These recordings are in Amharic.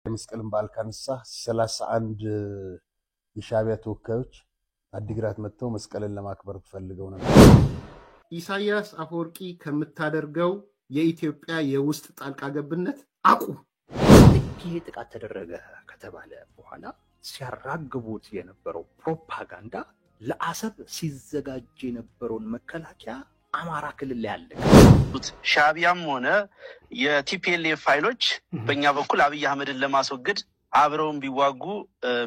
መስቀልን ባልካንሳ 31 የሻቢያ ተወካዮች አዲግራት መጥተው መስቀልን ለማክበር ፈልገው ነበር። ኢሳያስ አፈወርቂ ከምታደርገው የኢትዮጵያ የውስጥ ጣልቃ ገብነት አቁም። ይሄ ጥቃት ተደረገ ከተባለ በኋላ ሲያራግቡት የነበረው ፕሮፓጋንዳ ለአሰብ ሲዘጋጅ የነበረውን መከላከያ አማራ ክልል ላይ ያለ ሻቢያም ሆነ የቲፒኤልኤፍ ፋይሎች በእኛ በኩል አብይ አህመድን ለማስወገድ አብረውን ቢዋጉ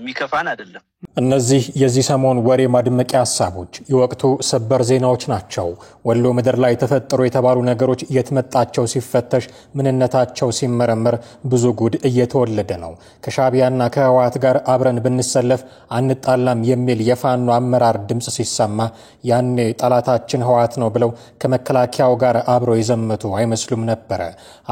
ሚከፋን አይደለም። እነዚህ የዚህ ሰሞን ወሬ ማድመቂያ ሐሳቦች የወቅቱ ሰበር ዜናዎች ናቸው። ወሎ ምድር ላይ ተፈጠሩ የተባሉ ነገሮች የትመጣቸው ሲፈተሽ ምንነታቸው ሲመረመር ብዙ ጉድ እየተወለደ ነው። ከሻቢያና ከህወሓት ጋር አብረን ብንሰለፍ አንጣላም የሚል የፋኖ አመራር ድምጽ ሲሰማ ያኔ ጠላታችን ህወሓት ነው ብለው ከመከላከያው ጋር አብረው የዘመቱ አይመስሉም ነበር።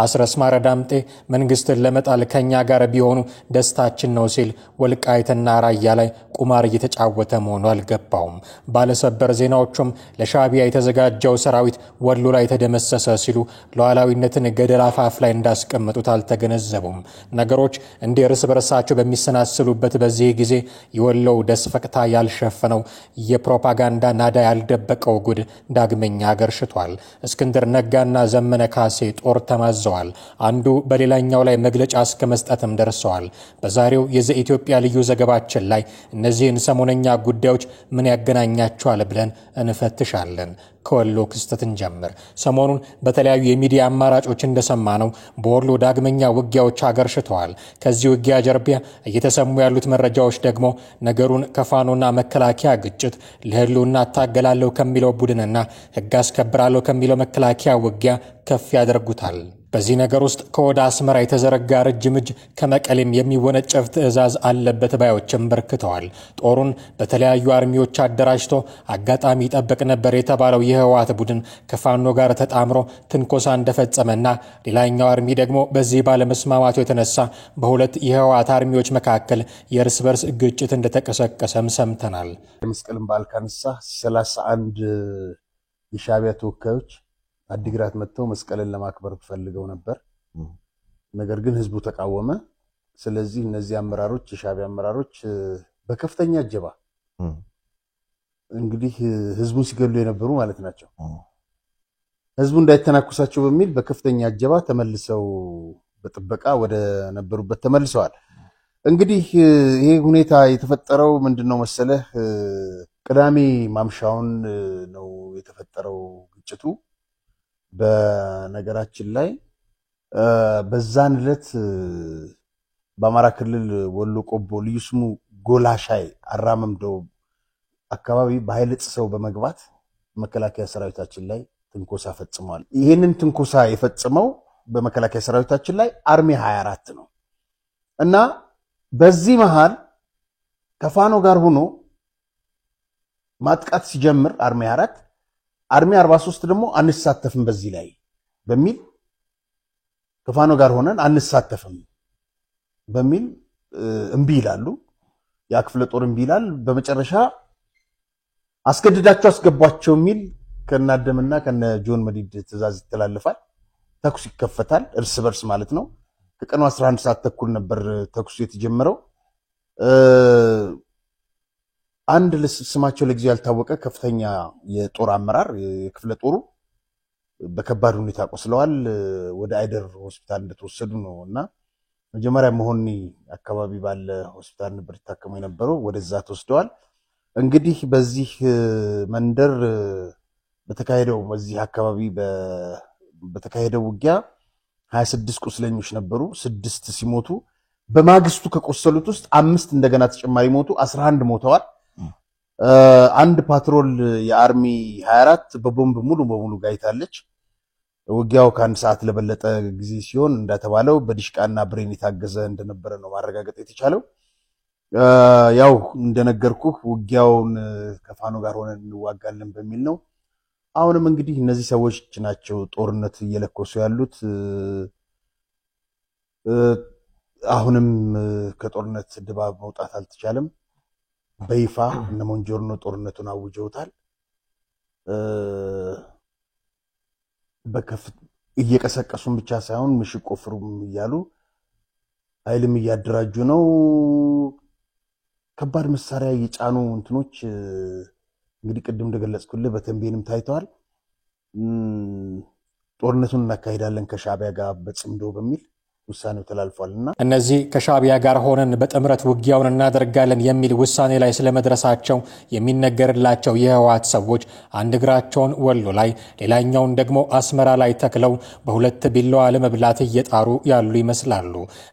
አስረስ ማረ ዳምጤ መንግስትን ለመጣል ከኛ ጋር ቢሆኑ ደስታችን ነው ሲል ወልቃይትና ራያ ላይ ቁማር እየተጫወተ መሆኑ አልገባውም። ባለሰበር ዜናዎቹም ለሻቢያ የተዘጋጀው ሰራዊት ወሎ ላይ ተደመሰሰ ሲሉ ሉዓላዊነትን ገደል አፋፍ ላይ እንዳስቀመጡት አልተገነዘቡም። ነገሮች እንደ እርስ በርሳቸው በሚሰናሰሉበት በዚህ ጊዜ የወሎው ደስፈቅታ ያልሸፈነው የፕሮፓጋንዳ ናዳ ያልደበቀው ጉድ ዳግመኛ ገርሽቷል። እስክንድር ነጋና ዘመነ ካሴ ጦር ተማዘዋል። አንዱ በሌላኛው ላይ መግለጫ እስከ መስጠትም ደርሰዋል። በዛሬው የኢትዮጵያ ልዩ ዘገባችን ላይ እነዚህን ሰሞነኛ ጉዳዮች ምን ያገናኛቸዋል ብለን እንፈትሻለን። ከወሎ ክስተትን ጀምር። ሰሞኑን በተለያዩ የሚዲያ አማራጮች እንደሰማነው በወሎ ዳግመኛ ውጊያዎች አገርሽተዋል። ከዚህ ውጊያ ጀርባ እየተሰሙ ያሉት መረጃዎች ደግሞ ነገሩን ከፋኖና መከላከያ ግጭት ለህልውና ታገላለሁ ከሚለው ቡድንና ህግ አስከብራለሁ ከሚለው መከላከያ ውጊያ ከፍ ያደርጉታል። በዚህ ነገር ውስጥ ከወደ አስመራ የተዘረጋ ረጅም እጅ ከመቀሌም የሚወነጨፍ ትዕዛዝ አለበት ባዮችም በርክተዋል። ጦሩን በተለያዩ አርሚዎች አደራጅቶ አጋጣሚ ይጠብቅ ነበር የተባለው የህወሓት ቡድን ከፋኖ ጋር ተጣምሮ ትንኮሳ እንደፈጸመና ሌላኛው አርሚ ደግሞ በዚህ ባለመስማማቱ የተነሳ በሁለት የህወሓት አርሚዎች መካከል የእርስ በርስ ግጭት እንደተቀሰቀሰም ሰምተናል። መስቀልን ባልካንሳ 31 የሻቢያ ተወካዮች አዲግራት መጥተው መስቀልን ለማክበር ፈልገው ነበር። ነገር ግን ህዝቡ ተቃወመ። ስለዚህ እነዚህ አመራሮች የሻቢያ አመራሮች በከፍተኛ እጀባ እንግዲህ ህዝቡን ሲገሉ የነበሩ ማለት ናቸው። ህዝቡ እንዳይተናኩሳቸው በሚል በከፍተኛ እጀባ ተመልሰው በጥበቃ ወደ ነበሩበት ተመልሰዋል። እንግዲህ ይሄ ሁኔታ የተፈጠረው ምንድነው መሰለህ? ቅዳሜ ማምሻውን ነው የተፈጠረው ግጭቱ። በነገራችን ላይ በዛን ዕለት በአማራ ክልል ወሎ ቆቦ ልዩ ስሙ ጎላሻይ አራመምደው አካባቢ በኃይል ጥሰው በመግባት መከላከያ ሰራዊታችን ላይ ትንኮሳ ፈጽመዋል። ይሄንን ትንኮሳ የፈጸመው በመከላከያ ሰራዊታችን ላይ አርሚ 24 ነው እና በዚህ መሃል ከፋኖ ጋር ሆኖ ማጥቃት ሲጀምር አርሚ 24 አርሚ 43 ደግሞ አንሳተፍም በዚህ ላይ በሚል ከፋኖ ጋር ሆነን አንሳተፍም በሚል እምቢ ይላሉ። ያ ክፍለ ጦር እምቢ ይላል። በመጨረሻ አስገድዳቸው አስገቧቸው የሚል ከናደምና ከነ ጆን መዲድ ትዕዛዝ ይተላለፋል። ተኩስ ይከፈታል፣ እርስ በርስ ማለት ነው። ከቀኑ 11 ሰዓት ተኩል ነበር ተኩስ የተጀመረው። አንድ ስማቸው ለጊዜው ያልታወቀ ከፍተኛ የጦር አመራር የክፍለ ጦሩ በከባድ ሁኔታ ቆስለዋል። ወደ አይደር ሆስፒታል እንደተወሰዱ ነው እና መጀመሪያ መሆኒ አካባቢ ባለ ሆስፒታል ነበር ታከሙ የነበረው፣ ወደዛ ተወስደዋል። እንግዲህ በዚህ መንደር በተካሄደው በዚህ አካባቢ በተካሄደው ውጊያ 26 ቁስለኞች ነበሩ። 6 ሲሞቱ በማግስቱ ከቆሰሉት ውስጥ 5 እንደገና ተጨማሪ ሞቱ። 11 ሞተዋል። አንድ ፓትሮል የአርሚ 24 በቦምብ ሙሉ በሙሉ ጋይታለች። ውጊያው ከአንድ ሰዓት ለበለጠ ጊዜ ሲሆን እንደተባለው በዲሽቃና ብሬን የታገዘ እንደነበረ ነው ማረጋገጥ የተቻለው። ያው እንደነገርኩህ ውጊያውን ከፋኖ ጋር ሆነን እንዋጋለን በሚል ነው። አሁንም እንግዲህ እነዚህ ሰዎች ናቸው ጦርነት እየለኮሱ ያሉት። አሁንም ከጦርነት ድባብ መውጣት አልተቻለም። በይፋ እነ ሞንጆርኖ ጦርነቱን አውጀውታል። እየቀሰቀሱም ብቻ ሳይሆን ምሽግ ቆፍሩም እያሉ ኃይልም እያደራጁ ነው ከባድ መሳሪያ የጫኑ እንትኖች እንግዲህ ቅድም እንደገለጽኩልህ በተንቤንም ታይተዋል ጦርነቱን እናካሂዳለን ከሻዕቢያ ጋር በጽምዶ በሚል ውሳኔው ተላልፏልና እነዚህ ከሻዕቢያ ጋር ሆነን በጥምረት ውጊያውን እናደርጋለን የሚል ውሳኔ ላይ ስለመድረሳቸው የሚነገርላቸው የህወሓት ሰዎች አንድ እግራቸውን ወሎ ላይ ሌላኛውን ደግሞ አስመራ ላይ ተክለው በሁለት ቢላዋ ለመብላት እየጣሩ ያሉ ይመስላሉ።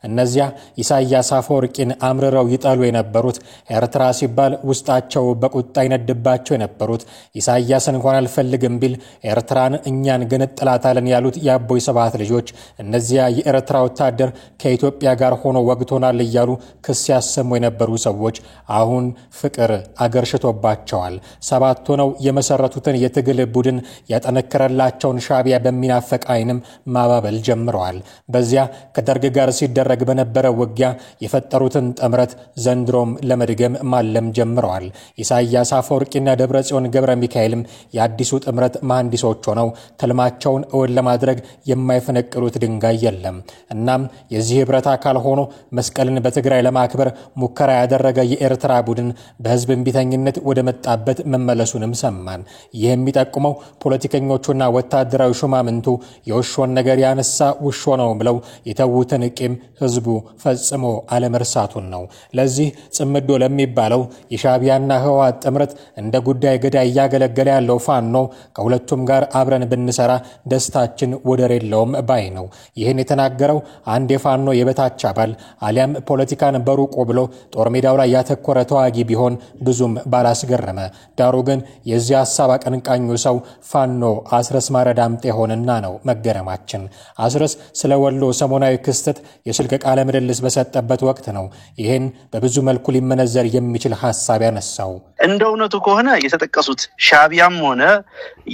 እነዚያ ኢሳያስ አፈወርቂን አምርረው ይጠሉ የነበሩት ኤርትራ ሲባል ውስጣቸው በቁጣ ይነድባቸው የነበሩት ኢሳያስን እንኳን አልፈልግም ቢል ኤርትራን እኛን ገነጥላታለን ያሉት የአቦይ ሰባት ልጆች እነዚያ የኤርትራ ወታደር ከኢትዮጵያ ጋር ሆኖ ወግቶናል እያሉ ክስ ያሰሙ የነበሩ ሰዎች አሁን ፍቅር አገርሽቶባቸዋል። ሰባት ሆነው የመሰረቱትን የትግል ቡድን ያጠነከረላቸውን ሻዕቢያ በሚናፈቅ አይንም ማባበል ጀምረዋል። በዚያ ከደርግ ጋር ሲደረግ በነበረ ውጊያ የፈጠሩትን ጥምረት ዘንድሮም ለመድገም ማለም ጀምረዋል። ኢሳያስ አፈወርቂና ደብረጽዮን ገብረ ሚካኤልም የአዲሱ ጥምረት መሐንዲሶች ሆነው ተልማቸውን እውን ለማድረግ የማይፈነቅሉት ድንጋይ የለም። እናም የዚህ ህብረት አካል ሆኖ መስቀልን በትግራይ ለማክበር ሙከራ ያደረገ የኤርትራ ቡድን በህዝብ እንቢተኝነት ወደ መጣበት መመለሱንም ሰማን። ይህ የሚጠቁመው ፖለቲከኞቹና ወታደራዊ ሹማምንቱ የውሾን ነገር ያነሳ ውሾ ነው ብለው የተዉትን ቂም ህዝቡ ፈጽሞ አለመርሳቱን ነው። ለዚህ ጽምዶ ለሚባለው የሻዕቢያና ህወሓት ጥምረት እንደ ጉዳይ ገዳይ እያገለገለ ያለው ፋኖ ከሁለቱም ጋር አብረን ብንሰራ ደስታችን ወደር የለውም ባይ ነው። ይህን የተናገረው አንድ የፋኖ የበታች አባል አሊያም ፖለቲካን በሩቁ ብሎ ጦር ሜዳው ላይ ያተኮረ ተዋጊ ቢሆን ብዙም ባላስገረመ። ዳሩ ግን የዚህ ሐሳብ አቀንቃኙ ሰው ፋኖ አስረስ ማረዳምጤ ሆነና ነው መገረማችን። አስረስ ስለ ወሎ ሰሞናዊ ክስተት የስልክ ቃለ ምልልስ በሰጠበት ወቅት ነው ይህን በብዙ መልኩ ሊመነዘር የሚችል ሐሳብ ያነሳው። እንደ እውነቱ ከሆነ የተጠቀሱት ሻዕቢያም ሆነ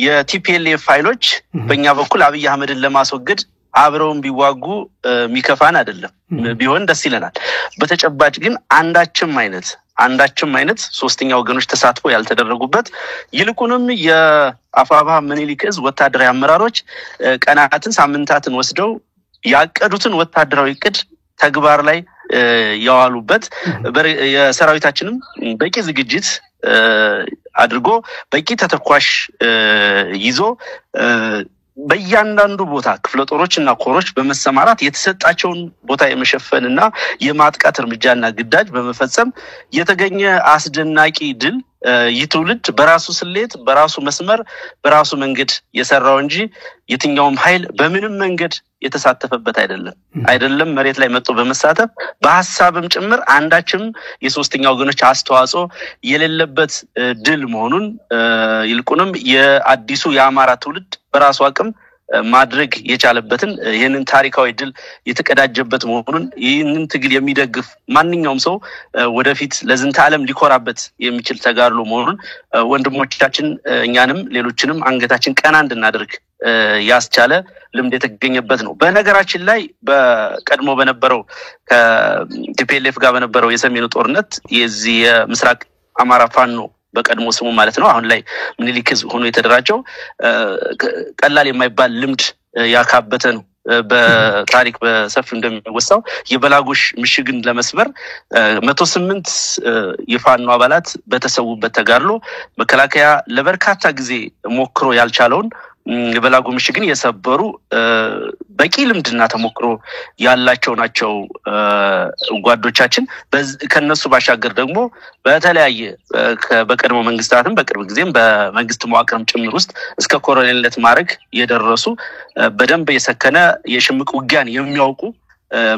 የቲፒኤልኤፍ ፋይሎች በእኛ በኩል አብይ አህመድን ለማስወገድ አብረውን ቢዋጉ ሚከፋን አይደለም ቢሆን ደስ ይለናል። በተጨባጭ ግን አንዳችም አይነት ሶስተኛ ወገኖች ተሳትፎ ያልተደረጉበት ይልቁንም የአፋባ ምኒልክ ዕዝ ወታደራዊ አመራሮች ቀናትን ሳምንታትን ወስደው ያቀዱትን ወታደራዊ ዕቅድ ተግባር ላይ ያዋሉበት የሰራዊታችንም በቂ ዝግጅት አድርጎ በቂ ተተኳሽ ይዞ በእያንዳንዱ ቦታ ክፍለ ጦሮችና ኮሮች በመሰማራት የተሰጣቸውን ቦታ የመሸፈንና የማጥቃት እርምጃና ግዳጅ በመፈጸም የተገኘ አስደናቂ ድል ይትውልድ በራሱ ስሌት በራሱ መስመር በራሱ መንገድ የሰራው እንጂ የትኛውም ኃይል በምንም መንገድ የተሳተፈበት አይደለም መሬት ላይ መጥቶ በመሳተፍ በሐሳብም ጭምር አንዳችም የሶስተኛ ወገኖች አስተዋጽኦ የሌለበት ድል መሆኑን ይልቁንም የአዲሱ የአማራ ትውልድ በራሱ አቅም ማድረግ የቻለበትን ይህንን ታሪካዊ ድል የተቀዳጀበት መሆኑን ይህንን ትግል የሚደግፍ ማንኛውም ሰው ወደፊት ለዝንተ ዓለም ሊኮራበት የሚችል ተጋድሎ መሆኑን ወንድሞቻችን እኛንም ሌሎችንም አንገታችን ቀና እንድናደርግ ያስቻለ ልምድ የተገኘበት ነው። በነገራችን ላይ በቀድሞ በነበረው ከቲፒኤልኤፍ ጋር በነበረው የሰሜኑ ጦርነት የዚህ የምስራቅ አማራ ፋኖ በቀድሞ ስሙ ማለት ነው አሁን ላይ ምኒልክ ዕዝ ሆኖ የተደራጀው ቀላል የማይባል ልምድ ያካበተ ነው። በታሪክ በሰፊው እንደሚወሳው የበላጎሽ ምሽግን ለመስበር 108 የፋኖ አባላት በተሰውበት ተጋድሎ መከላከያ ለበርካታ ጊዜ ሞክሮ ያልቻለውን የበላጎ ምሽግን የሰበሩ በቂ ልምድና ተሞክሮ ያላቸው ናቸው ጓዶቻችን። ከነሱ ባሻገር ደግሞ በተለያየ በቀድሞ መንግስታትም በቅርብ ጊዜም በመንግስት መዋቅርም ጭምር ውስጥ እስከ ኮሎኔልነት ማዕረግ የደረሱ በደንብ የሰከነ የሽምቅ ውጊያን የሚያውቁ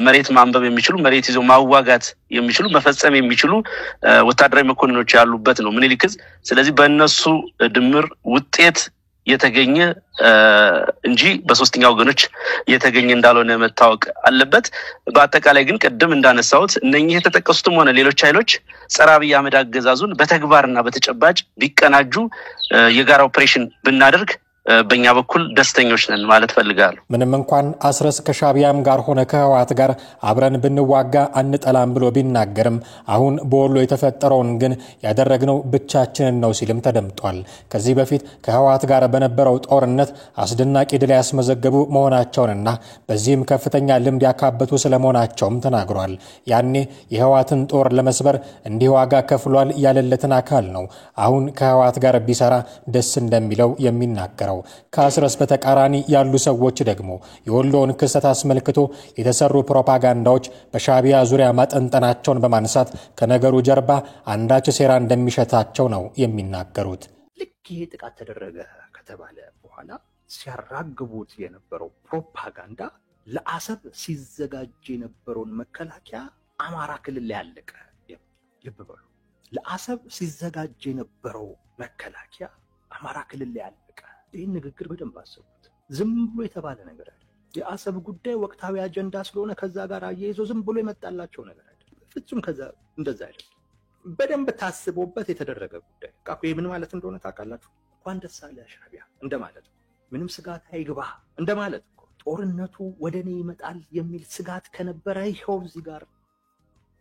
መሬት ማንበብ የሚችሉ መሬት ይዘው ማዋጋት የሚችሉ መፈጸም የሚችሉ ወታደራዊ መኮንኖች ያሉበት ነው ምኒልክ ዕዝ። ስለዚህ በእነሱ ድምር ውጤት የተገኘ እንጂ በሶስተኛ ወገኖች የተገኘ እንዳልሆነ መታወቅ አለበት። በአጠቃላይ ግን ቀደም እንዳነሳሁት እነኚህ የተጠቀሱትም ሆነ ሌሎች ኃይሎች ጸረ አብይ አህመድ አገዛዙን በተግባርና በተጨባጭ ቢቀናጁ የጋራ ኦፕሬሽን ብናደርግ በእኛ በኩል ደስተኞች ነን ማለት ፈልጋለሁ። ምንም እንኳን አስረስ ከሻዕቢያም ጋር ሆነ ከህወሓት ጋር አብረን ብንዋጋ አንጠላም ብሎ ቢናገርም አሁን በወሎ የተፈጠረውን ግን ያደረግነው ብቻችንን ነው ሲልም ተደምጧል። ከዚህ በፊት ከህወሓት ጋር በነበረው ጦርነት አስደናቂ ድል ያስመዘገቡ መሆናቸውንና በዚህም ከፍተኛ ልምድ ያካበቱ ስለመሆናቸውም ተናግሯል። ያኔ የህወሓትን ጦር ለመስበር እንዲህ ዋጋ ከፍሏል ያለለትን አካል ነው አሁን ከህወሓት ጋር ቢሰራ ደስ እንደሚለው የሚናገረው። ከአስረስ በተቃራኒ ያሉ ሰዎች ደግሞ የወሎውን ክስተት አስመልክቶ የተሰሩ ፕሮፓጋንዳዎች በሻዕቢያ ዙሪያ ማጠንጠናቸውን በማንሳት ከነገሩ ጀርባ አንዳች ሴራ እንደሚሸታቸው ነው የሚናገሩት። ልክ ይሄ ጥቃት ተደረገ ከተባለ በኋላ ሲያራግቡት የነበረው ፕሮፓጋንዳ ለአሰብ ሲዘጋጅ የነበረውን መከላከያ አማራ ክልል ላይ ያለቀ። ልብ በሉ፣ ለአሰብ ሲዘጋጅ የነበረው መከላከያ አማራ ክልል ላይ ያለቀ። ይህን ንግግር በደንብ አሰቡት። ዝም ብሎ የተባለ ነገር አይደለም። የአሰብ ጉዳይ ወቅታዊ አጀንዳ ስለሆነ ከዛ ጋር አያይዞ ዝም ብሎ የመጣላቸው ነገር አይደለም። ፍጹም እንደዛ አይደለም። በደንብ ታስቦበት የተደረገ ጉዳይ። ቃቁ ምን ማለት እንደሆነ ታውቃላችሁ? እንኳን ደስ አለ ሻዕቢያ እንደማለት ነው። ምንም ስጋት አይግባ እንደማለት ነው። ጦርነቱ ወደኔ ይመጣል የሚል ስጋት ከነበረ ይኸው እዚህ ጋር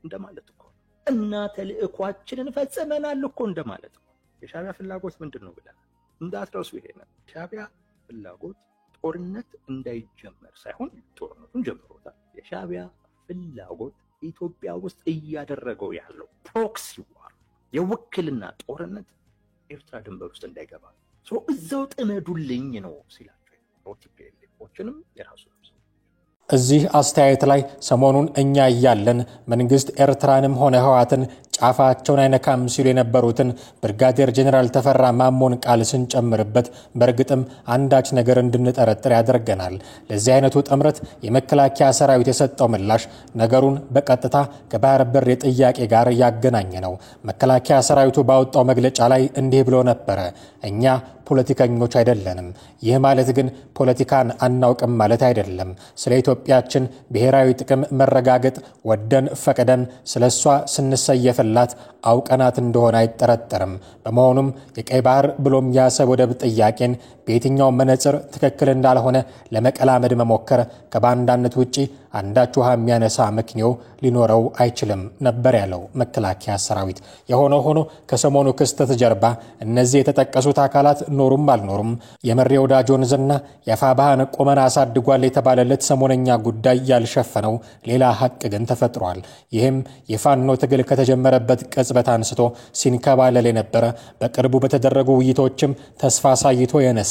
እንደማለት ነው። እና ተልእኳችንን ፈጽመናል እኮ እንደማለት ነው። የሻዕቢያ ፍላጎት ምንድን ነው ብለናል። እንዳትረሱ። ይሄ ነው ሻዕቢያ ፍላጎት። ጦርነት እንዳይጀመር ሳይሆን ጦርነቱን ጀምሮታል። የሻዕቢያ ፍላጎት ኢትዮጵያ ውስጥ እያደረገው ያለው ፕሮክሲ ዋር፣ የውክልና ጦርነት ኤርትራ ድንበር ውስጥ እንዳይገባ እዛው ጥመዱልኝ ነው ሲላቸው ቲፒኤልኤፎችንም የራሱ ነው። እዚህ አስተያየት ላይ ሰሞኑን እኛ እያለን መንግስት ኤርትራንም ሆነ ህወሓትን ጫፋቸውን አይነካም ሲሉ የነበሩትን ብርጋዴር ጄኔራል ተፈራ ማሞን ቃል ስንጨምርበት በእርግጥም አንዳች ነገር እንድንጠረጥር ያደርገናል። ለዚህ አይነቱ ጥምረት የመከላከያ ሰራዊት የሰጠው ምላሽ ነገሩን በቀጥታ ከባህር በር የጥያቄ ጋር ያገናኘ ነው። መከላከያ ሰራዊቱ ባወጣው መግለጫ ላይ እንዲህ ብሎ ነበረ። እኛ ፖለቲከኞች አይደለንም። ይህ ማለት ግን ፖለቲካን አናውቅም ማለት አይደለም። ስለ ኢትዮጵያችን ብሔራዊ ጥቅም መረጋገጥ ወደን ፈቅደን ስለሷ ስንሰየፍላት አውቀናት እንደሆነ አይጠረጠርም። በመሆኑም የቀይ ባህር ብሎም የአሰብ ወደብ ጥያቄን በየትኛው መነጽር ትክክል እንዳልሆነ ለመቀላመድ መሞከር ከባንዳነት ውጪ አንዳች ውሃ የሚያነሳ ምክንያት ሊኖረው አይችልም ነበር ያለው መከላከያ ሰራዊት። የሆነ ሆኖ ከሰሞኑ ክስተት ጀርባ እነዚህ የተጠቀሱት አካላት ኖሩም አልኖሩም የመሬ ወዳጆን ዝና የአፋብኃን ቁመና አሳድጓል የተባለለት ሰሞነኛ ጉዳይ ያልሸፈነው ሌላ ሀቅ ግን ተፈጥሯል። ይህም የፋኖ ትግል ከተጀመረበት ቅጽበት አንስቶ ሲንከባለል የነበረ በቅርቡ በተደረጉ ውይይቶችም ተስፋ ሳይቶ የነሳ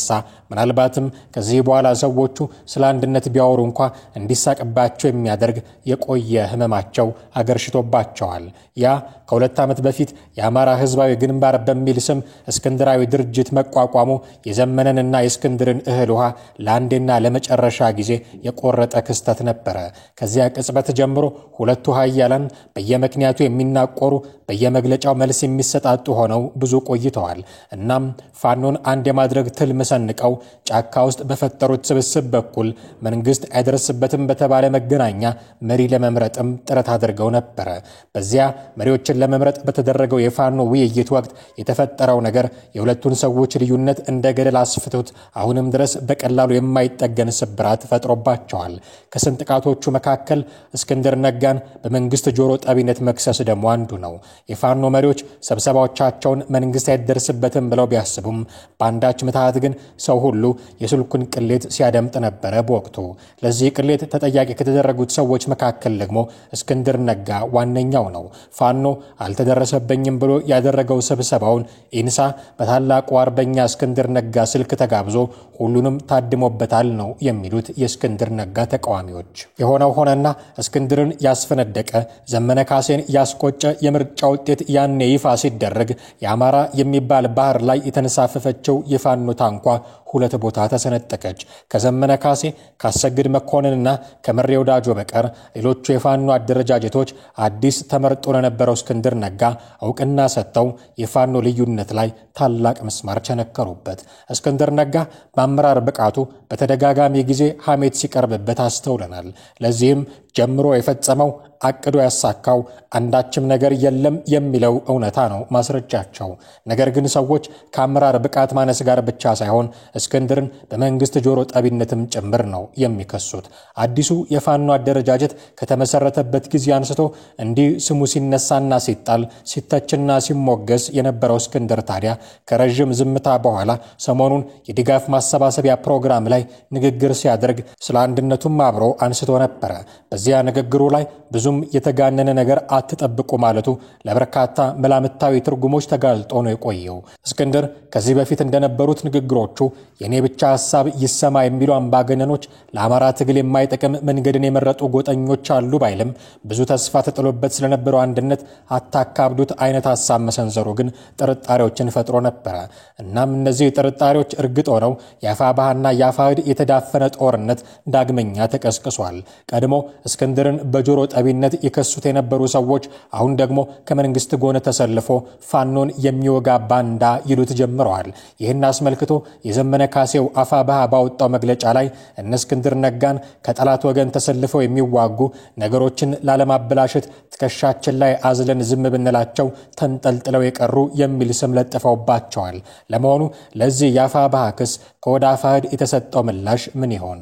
ምናልባትም ከዚህ በኋላ ሰዎቹ ስለ አንድነት ቢያወሩ እንኳ እንዲሳቅባቸው የሚያደርግ የቆየ ህመማቸው አገርሽቶባቸዋል። ያ ከ2 ዓመት በፊት የአማራ ህዝባዊ ግንባር በሚል ስም እስክንድራዊ ድርጅት መቋቋሙ የዘመነንና የእስክንድርን እህል ውሃ ለአንዴና ለመጨረሻ ጊዜ የቆረጠ ክስተት ነበረ። ከዚያ ቅጽበት ጀምሮ ሁለቱ ኃያላን በየምክንያቱ የሚናቆሩ በየመግለጫው መልስ የሚሰጣጡ ሆነው ብዙ ቆይተዋል። እናም ፋኖን አንድ የማድረግ ትልም ሰንቀው ጫካ ውስጥ በፈጠሩት ስብስብ በኩል መንግስት አይደርስበትም በተባለ መገናኛ መሪ ለመምረጥም ጥረት አድርገው ነበረ። በዚያ መሪዎችን ለመምረጥ በተደረገው የፋኖ ውይይት ወቅት የተፈጠረው ነገር የሁለቱን ሰዎች ልዩነት እንደ ገደል አስፍቶት አሁንም ድረስ በቀላሉ የማይጠገን ስብራት ፈጥሮባቸዋል። ከስንጥቃቶቹ መካከል እስክንድር ነጋን በመንግስት ጆሮ ጠቢነት መክሰስ ደግሞ አንዱ ነው። የፋኖ መሪዎች ስብሰባዎቻቸውን መንግስት አይደርስበትም ብለው ቢያስቡም በአንዳች ምትሃት ግን ሰው ሁሉ የስልኩን ቅሌት ሲያደምጥ ነበረ በወቅቱ። ለዚህ ቅሌት ተጠያቂ ከተደረጉት ሰዎች መካከል ደግሞ እስክንድር ነጋ ዋነኛው ነው። ፋኖ አልተደረሰበኝም ብሎ ያደረገው ስብሰባውን ኢንሳ በታላቁ አርበኛ እስክንድር ነጋ ስልክ ተጋብዞ ሁሉንም ታድሞበታል ነው የሚሉት የእስክንድር ነጋ ተቃዋሚዎች። የሆነው ሆነና እስክንድርን ያስፈነደቀ ዘመነ ካሴን ያስቆጨ የምርጫ ውጤት ያኔ ይፋ ሲደረግ የአማራ የሚባል ባህር ላይ የተነሳፈፈችው የፋኖ ታንኳ 2 ቦታ ተሰነጠቀች። ከዘመነ ካሴ ካሰግድ መኮንንና ከመሬ ወዳጆ በቀር ሌሎቹ የፋኖ አደረጃጀቶች አዲስ ተመርጦ ለነበረው እስክንድር ነጋ እውቅና ሰጥተው የፋኖ ልዩነት ላይ ታላቅ መስማር ቸነከሩበት። እስክንድር ነጋ በአመራር ብቃቱ በተደጋጋሚ ጊዜ ሐሜት ሲቀርብበት አስተውለናል። ለዚህም ጀምሮ የፈጸመው አቅዶ ያሳካው አንዳችም ነገር የለም የሚለው እውነታ ነው ማስረጃቸው። ነገር ግን ሰዎች ከአመራር ብቃት ማነስ ጋር ብቻ ሳይሆን እስክንድርን በመንግስት ጆሮ ጠቢነትም ጭምር ነው የሚከሱት። አዲሱ የፋኖ አደረጃጀት ከተመሰረተበት ጊዜ አንስቶ እንዲህ ስሙ ሲነሳና ሲጣል ሲተችና ሲሞገስ የነበረው እስክንድር ታዲያ ከረጅም ዝምታ በኋላ ሰሞኑን የድጋፍ ማሰባሰቢያ ፕሮግራም ላይ ንግግር ሲያደርግ ስለ አንድነቱም አብሮ አንስቶ ነበረ። በዚያ ንግግሩ ላይ ብዙም የተጋነነ ነገር አትጠብቁ ማለቱ ለበርካታ መላምታዊ ትርጉሞች ተጋልጦ ነው የቆየው። እስክንድር ከዚህ በፊት እንደነበሩት ንግግሮቹ የኔ ብቻ ሐሳብ ይሰማ የሚሉ አምባገነኖች ለአማራ ትግል የማይጠቅም መንገድን የመረጡ ጎጠኞች አሉ ባይልም ብዙ ተስፋ ተጥሎበት ስለነበረው አንድነት አታካብዱት አይነት ሐሳብ መሰንዘሩ ግን ጥርጣሬዎችን ፈጥሮ ነበረ። እናም እነዚህ ጥርጣሬዎች እርግጥ ሆነው የአፋብኃና የአፋሕድ የተዳፈነ ጦርነት ዳግመኛ ተቀስቅሷል። ቀድሞ እስክንድርን በጆሮ ጠቢነት የከሱት የነበሩ ሰዎች አሁን ደግሞ ከመንግስት ጎን ተሰልፎ ፋኖን የሚወጋ ባንዳ ይሉት ጀምረዋል። ይህን አስመልክቶ የዘመነ ካሴው አፋብኃ ባወጣው መግለጫ ላይ እነ እስክንድር ነጋን ከጠላት ወገን ተሰልፈው የሚዋጉ ነገሮችን ላለማበላሸት ትከሻችን ላይ አዝለን ዝም ብንላቸው ተንጠልጥለው የቀሩ የሚል ስም ለጥፈውባቸዋል። ለመሆኑ ለዚህ የአፋብኃ ክስ ከወደ አፋሕድ የተሰጠው ምላሽ ምን ይሆን?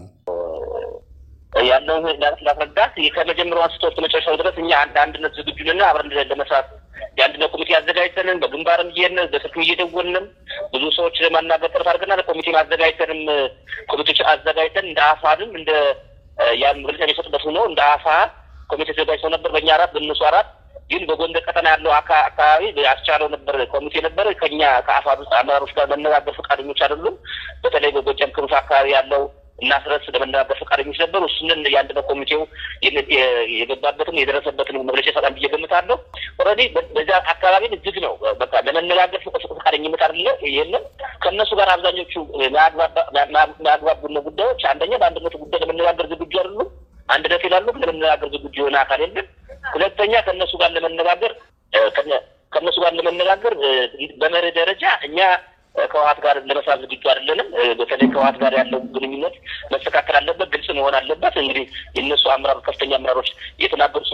ያለውን ለማስረዳት ከመጀመሪያው አንስቶ እስከ መጨረሻው ድረስ እኛ አንድነት ዝግጁ ነን። አብረን ለመስራት የአንድነት ኮሚቴ አዘጋጅተን በግንባርም እየሄድን በስልክም እየደወልንም ብዙ ሰዎች ለማናገር ጥረት አድርገናል። ኮሚቴ አዘጋጅተንም ኮሚቴዎች አዘጋጅተን እንደ አፋድም እንደ ያን መግለጫ የሰጡበት ሆኖ እንደ አፋ ኮሚቴ ተዘጋጅተው ነበር። በእኛ አራት በእነሱ አራት ግን በጎንደር ቀጠና ያለው አካባቢ አስቻለው ነበር ኮሚቴ ነበር። ከኛ ከአፋድ ውስጥ አመራሮች ጋር መነጋገር ፈቃደኞች አይደሉም። በተለይ በጎጃም ክንፍ አካባቢ ያለው እና ስረስ ለመነጋገር ፈቃደኞች ነበሩ። እሱንን የአንድነት ኮሚቴው የገባበትን የደረሰበትን መግለጫ ሰላም እየገምታለሁ። ኦልሬዲ በዛ አካባቢ ዝግ ነው። በቃ ለመነጋገር ፈቃደኝነት አይደለ የለም። ከነሱ ጋር አብዛኞቹ ማግባቡን ጉዳዮች አንደኛ በአንድነቱ ጉዳይ ለመነጋገር ዝግጁ አይደሉም። አንድነት ይላሉ ግን ለመነጋገር ዝግጁ የሆነ አካል የለም። ሁለተኛ ከነሱ ጋር ለመነጋገር በመርህ ደረጃ እኛ ከህወሓት ጋር ለመስራት ዝግጁ አይደለንም። በተለይ ከህወሓት ጋር ያለው ግንኙነት መስተካከል አለበት፣ ግልጽ መሆን አለበት። እንግዲህ የነሱ አመራሮች ከፍተኛ አመራሮች የተናገሩት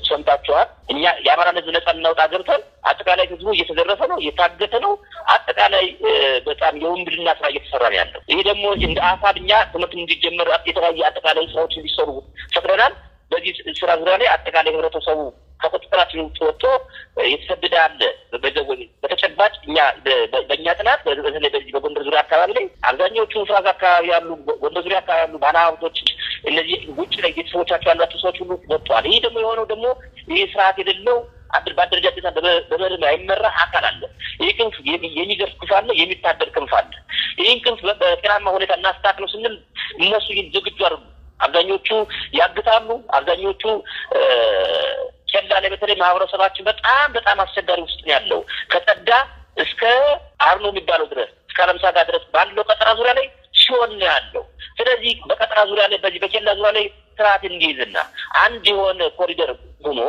ሰምታችኋል። እኛ የአማራን ህዝብ ነጻ እናውጣ ገብተን አጠቃላይ ህዝቡ እየተዘረፈ ነው፣ እየታገተ ነው። አጠቃላይ በጣም የወንብድና ስራ እየተሰራ ነው ያለው። ይሄ ደግሞ እንደ አፋድ እኛ ትምህርት እንዲጀመር የተለያየ አጠቃላይ ስራዎች እንዲሰሩ ፈቅደናል። በዚህ ስራ ዙሪያ ላይ አጠቃላይ ህብረተሰቡ ከቁጥጥራችን ወጥቶ የተሰደደ አለ። በተጨባጭ እኛ በእኛ ጥናት በተለይ በዚህ በጎንደር ዙሪያ አካባቢ ላይ አብዛኛዎቹ ምስራቅ አካባቢ ያሉ ጎንደር ዙሪያ አካባቢ ያሉ ባለሀብቶች እነዚህ ውጭ ላይ ቤተሰቦቻቸው ያሏቸው ሰዎች ሁሉ ወጥተዋል። ይህ ደግሞ የሆነው ደግሞ ይህ ስርዓት የሌለው በአደረጃጀትና በመርህ አይመራ አካል አለ። ይህ ክንፍ የሚገርፍ ክንፍ አለ፣ የሚታደር ክንፍ አለ። ይህን ክንፍ በጤናማ ሁኔታ እናስተካክለው ስንል እነሱ ዝግጁ አይደሉም። አብዛኞቹ ያግታሉ። አብዛኞቹ ኬላ ላይ በተለይ ማህበረሰባችን በጣም አስቸጋሪ ውስጥ ነው ያለው። ከጠዳ እስከ አርኖ የሚባለው ድረስ እስከ አለምሳጋ ድረስ ባለው ቀጠና ዙሪያ ላይ ሲሆን ነው ያለው። ስለዚህ በቀጠና ዙሪያ ላይ በዚህ በኬላ ዙሪያ ላይ ስርዓት እንዲይዝና አንድ የሆነ ኮሪደር ሆኖ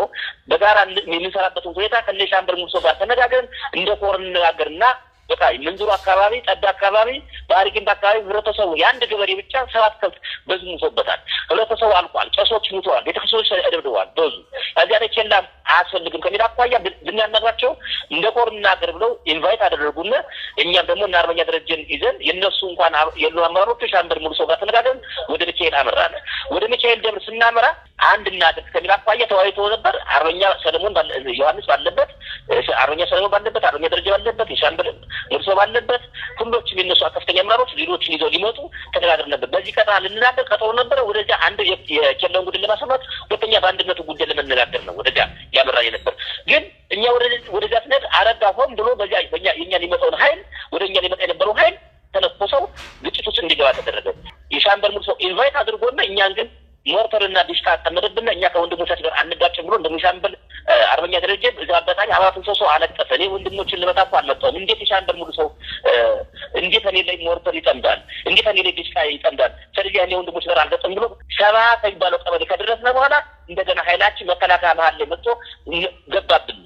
በጋራ የምንሰራበትን ሁኔታ ከነሻምበር ሙሶ ጋር ተነጋግረን እንደ ኮር እንነጋገርና በቃ መንዙር አካባቢ ጠዳ አካባቢ ባሪግንት አካባቢ ህብረተሰቡ የአንድ ገበሬ ብቻ 7 ከብት በዙ ሙቶበታል። ህብረተሰቡ አልቋል። ጨሶች ሙተዋል። ቤተክርስቲያኖች ተደብድበዋል። በዙ እዚያ ላይ ኬላ አያስፈልግም ከሚል አኳያ ብናናግራቸው እንደ ኮር እናገር ብለው ኢንቫይት አደረጉና እኛም ደግሞ እና አርበኛ ደረጀን ይዘን የነሱ እንኳን የሉ አመራሮች ሻምበር ሙሉ ሰው ጋር ተነጋግረን ወደ ሚካኤል አመራን። ወደ ሚካኤል ደብር ስናመራ አንድ እናድርግ ከሚል አኳያ ተወያይቶ ነበር። አርበኛ ሰለሞን ዮሐንስ ባለበት፣ አርበኛ ሰለሞን ባለበት፣ አርበኛ ደረጀ ባለበት፣ የሻምበር ሙሉ ሰው ባለበት ሁሉም የነሱ ከፍተኛ አመራሮች ሌሎችን ይዘው ሊመጡ ተነጋግረን ነበር። በዚህ ቀጣ ልንናገር ቀጠሮ ነበር። ወደዚያ አንድ የኬላውን ጉዳይ ለማሰማት፣ ሁለተኛ በአንድነቱ ጉዳይ ለመነጋገር ነው ወደዚያ ያመራኝ ነበር። ግን እኛ ወደዚያ ስንሄድ አረጋ ሆን ብሎ በዚያ የኛ ሊመጣውን ኃይል ወደኛ ሊመጣ የነበረው ኃይል ተነኮሰው ግጭት ውስጥ እንዲገባ ተደረገ። የሻምበር ሙሉ ሰው ኢንቫይት አድርጎና እኛን ግን ሞርተርና ዲሽካ ተመደብና እኛ ከወንድሞቻችን ጋር አንጋጭም ብሎ እንደሚሻምበል አርበኛ ደረጀ እዛ አባታኝ አባቱን ሰው አለቀሰ። እኔ ወንድሞችን ልመጣ አልመጣሁም። እንዴት የሻምበል ሙሉ ሰው እንዴት እኔ ላይ ሞርተር ይጠምዳል? እንዴት እኔ ላይ ዲሽካ ይጠምዳል? ስለዚህ እኔ ወንድሞች ጋር አልገጠም ብሎ ሸባታ የሚባለው ቀበሌ ከደረስነ በኋላ እንደገና ኃይላችን መከላከያ መሀል ላይ መጥቶ ገባብን።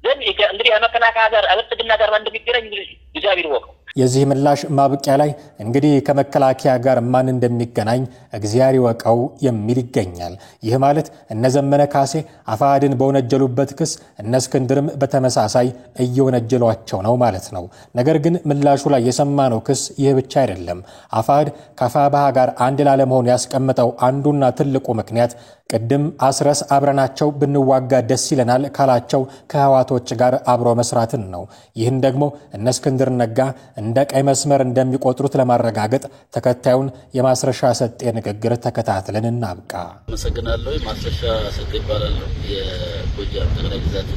እንግዲህ መከላከያ ጋር አበጥግና ጋር እንደሚገናኝ እግዚአብሔር ወቀው የዚህ ምላሽ ማብቂያ ላይ እንግዲህ ከመከላከያ ጋር ማን እንደሚገናኝ እግዚአብሔር ይወቀው የሚል ይገኛል። ይህ ማለት እነ ዘመነ ካሴ አፋሕድን በወነጀሉበት ክስ እነ እስክንድርም በተመሳሳይ እየወነጀሏቸው ነው ማለት ነው። ነገር ግን ምላሹ ላይ የሰማነው ክስ ይህ ብቻ አይደለም። አፋሕድ ከአፋብኃ ጋር አንድ ላለመሆን ያስቀመጠው አንዱና ትልቁ ምክንያት ቅድም አስረስ አብረናቸው ብንዋጋ ደስ ይለናል ካላቸው ከህዋቶች ጋር አብሮ መስራትን ነው። ይህን ደግሞ እነ እስክንድር ነጋ እንደ ቀይ መስመር እንደሚቆጥሩት ለማረጋገጥ ተከታዩን የማስረሻ ሰጤ ንግግር ተከታትለን እናብቃ። አመሰግናለሁ። ማስረሻ ሰጤ ይባላል። የጎጃም ጠቅላይ ግዛት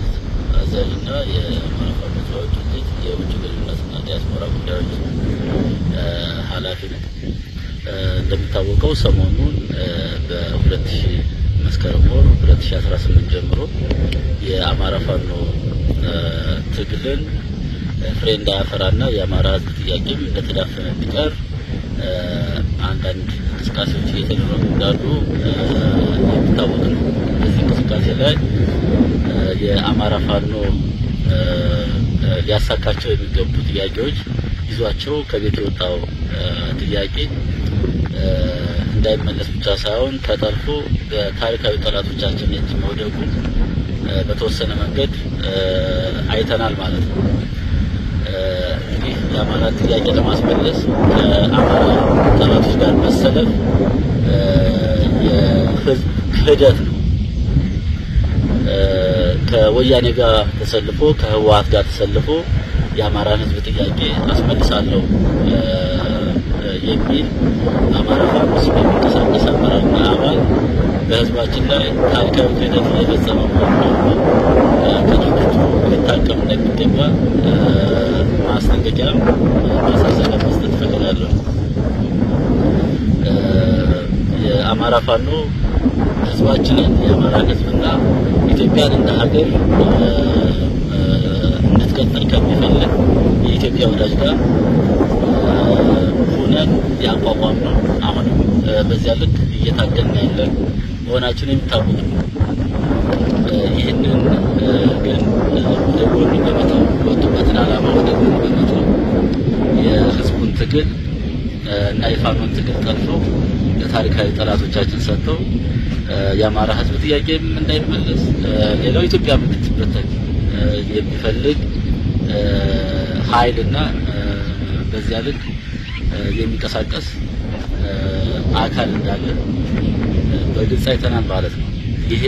አዛዥና የአማራ ፋኖ ድርጅት የውጭ ግንኙነትና ዲያስፖራ ጉዳዮች ኃላፊ ነኝ። እንደሚታወቀው ሰሞኑን በ2000 መስከረም ወር 2018 ጀምሮ የአማራ ፋኖ ትግልን ፍሬ እንዳያፈራና የአማራ ሕዝብ ጥያቄም እንደተዳፈነ እንዲቀር አንዳንድ እንቅስቃሴዎች እየተደረጉ እንዳሉ የሚታወቅ ነው። በዚህ እንቅስቃሴ ላይ የአማራ ፋኖ ሊያሳካቸው የሚገቡ ጥያቄዎች ይዟቸው ከቤት የወጣው ጥያቄ እንዳይመለስ ብቻ ሳይሆን ተጠልፎ በታሪካዊ ጠላቶቻችን እጅ መውደቁ በተወሰነ መንገድ አይተናል ማለት ነው። እንግዲህ የአማራ ጥያቄ ለማስመለስ ከአማራ ጠላቶች ጋር መሰለፍ የህዝብ ክህደት ነው። ከወያኔ ጋር ተሰልፎ ከህወሓት ጋር ተሰልፎ የአማራን ህዝብ ጥያቄ አስመልሳለሁ የሚል አማራ ፋኖ የሚንቀሳቀስ አመራርና አባል በህዝባችን ላይ ታሪካዊ ክህደት እየፈጸመ መሆኑን ከድርጅቱ ሊታቀም እንደሚገባ ማስጠንቀቂያ ማሳሰቢያ መስጠት እፈልጋለሁ። የአማራ ፋኖ ህዝባችንን የአማራን ህዝብና ኢትዮጵያን እንደ ሀገር እንድትቀጥል ከሚፈልግ የኢትዮጵያ ወዳጅ ጋር ሆነን ያቋቋም ነው። አሁንም በዚያ ልክ እየታገልን ያለን መሆናችን የሚታወቅ ነው። ይህንን ግን ወደ ጎን በመተው ወጡበትን ዓላማ ወደ ጎን በመተው የህዝቡን ትግል እና የፋኖን ትግል ጠልፈው ለታሪካዊ ጠላቶቻችን ሰጥተው የአማራ ህዝብ ጥያቄም እንዳይመለስ ሌላው ኢትዮጵያ እንድትበተን የሚፈልግ ኃይልና በዚያ ልክ የሚንቀሳቀስ አካል እንዳለ በግልጽ አይተናል ማለት ነው። ይሄ